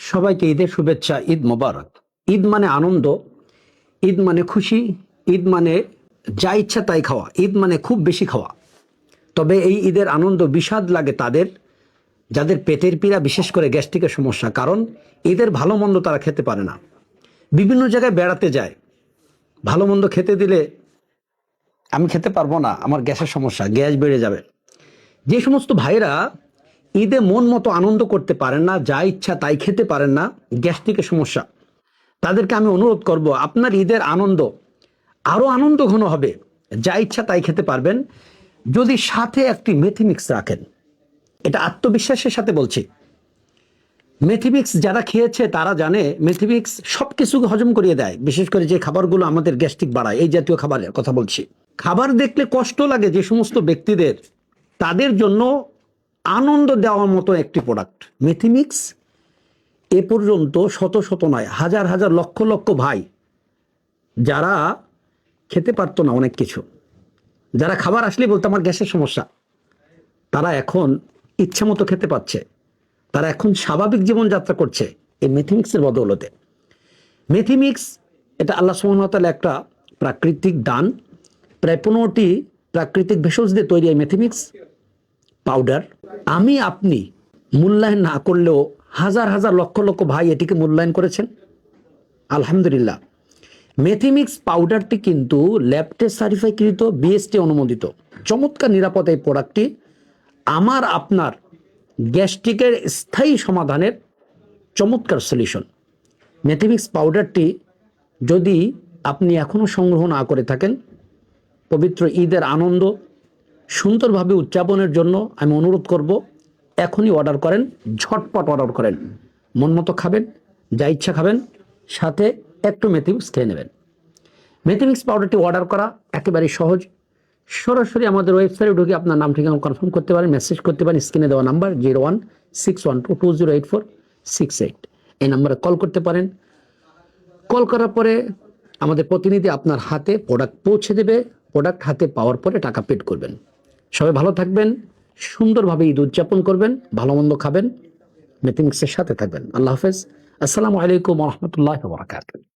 সবাইকে ঈদের শুভেচ্ছা। ঈদ মোবারক। ঈদ মানে আনন্দ, ঈদ মানে খুশি, ঈদ মানে যা ইচ্ছা তাই খাওয়া, ঈদ মানে খুব বেশি খাওয়া। তবে এই ঈদের আনন্দ বিষাদ লাগে তাদের যাদের পেটের পীড়া, বিশেষ করে গ্যাস্ট্রিকের সমস্যা। কারণ ঈদের ভালো মন্দ তারা খেতে পারে না, বিভিন্ন জায়গায় বেড়াতে যায়। ভালো মন্দ খেতে দিলে আমি খেতে পারবো না, আমার গ্যাসের সমস্যা, গ্যাস বেড়ে যাবে। যে সমস্ত ভাইরা ঈদে মন মতো আনন্দ করতে পারেন না, যা ইচ্ছা তাই খেতে পারেন না, গ্যাস্ট্রিকের সমস্যা, তাদেরকে আমি অনুরোধ করব, আপনার ঈদের আনন্দ আরো আনন্দ ঘন হবে। যা ইচ্ছা তাই খেতে পারবেন যদি সাথে একটি মেথিমিক্স রাখেন। এটা আত্মবিশ্বাসের সাথে বলছি। মেথিমিক্স যারা খেয়েছে তারা জানে মেথিমিক্স সবকিছু হজম করিয়ে দেয়, বিশেষ করে যে খাবারগুলো আমাদের গ্যাস্ট্রিক বাড়ায়, এই জাতীয় খাবারের কথা বলছি। খাবার দেখলে কষ্ট লাগে যে সমস্ত ব্যক্তিদের, তাদের জন্য আনন্দ দেওয়ার মতো একটি প্রোডাক্ট মেথিমিক্স। এ পর্যন্ত শত শত নয়, হাজার হাজার লক্ষ লক্ষ ভাই যারা খেতে পারতো না অনেক কিছু, যারা খাবার আসলেই বলতো আমার গ্যাসের সমস্যা, তারা এখন ইচ্ছা মতো খেতে পাচ্ছে, তারা এখন স্বাভাবিক জীবনযাত্রা করছে এই মেথিমিক্সের বদৌলতে। মেথিমিক্স এটা আল্লাহ সুবহানাহু ওয়া তাআলা একটা প্রাকৃতিক দান। প্রায় 15টি প্রাকৃতিক ভেষজ দিয়ে তৈরি এই মেথিমিক্স পাউডার। আমি আপনি মূল্যায়ন না করলেও হাজার হাজার লক্ষ লক্ষ ভাই এটিকে মূল্যায়ন করেছেন, আলহামদুলিল্লাহ। মেথিমিক্স পাউডারটি কিন্তু ল্যাব টেস্ট সার্টিফাইকৃত, বিএসটি অনুমোদিত। চমৎকার নিরাপদ এই প্রোডাক্টটি আমার আপনার গ্যাস্ট্রিকের স্থায়ী সমাধানের চমৎকার সলিউশন। মেথিমিক্স পাউডারটি যদি আপনি এখনও সংগ্রহ না করে থাকেন, পবিত্র ঈদের আনন্দ সুন্দরভাবে উদযাপনের জন্য আমি অনুরোধ করব, এখনই অর্ডার করেন, ঝটপট অর্ডার করেন। মন মতো খাবেন, যা ইচ্ছা খাবেন, সাথে একটু মেথিমিক্স খেয়ে নেবেন। মেথিমিক্স পাউডারটি অর্ডার করা একেবারেই সহজ। সরাসরি আমাদের ওয়েবসাইটে ঢুকে আপনার নাম ঠিকানা কনফার্ম করতে পারেন, মেসেজ করতে পারেন। স্ক্রিনে দেওয়া নাম্বার 016122084668, এই নাম্বারে কল করতে পারেন। কল করার পরে আমাদের প্রতিনিধি আপনার হাতে প্রোডাক্ট পৌঁছে দেবে। প্রোডাক্ট হাতে পাওয়ার পরে টাকা পেড করবেন। সবাই ভালো থাকবেন, সুন্দরভাবে ঈদ উদযাপন করবেন, ভালো মন্দ খাবেন, মেথিমিক্সের সাথে থাকবেন। আল্লাহ হাফেজ। আসসালামু আলাইকুম ওয়া রাহমাতুল্লাহি ওয়া বারাকাতুহু।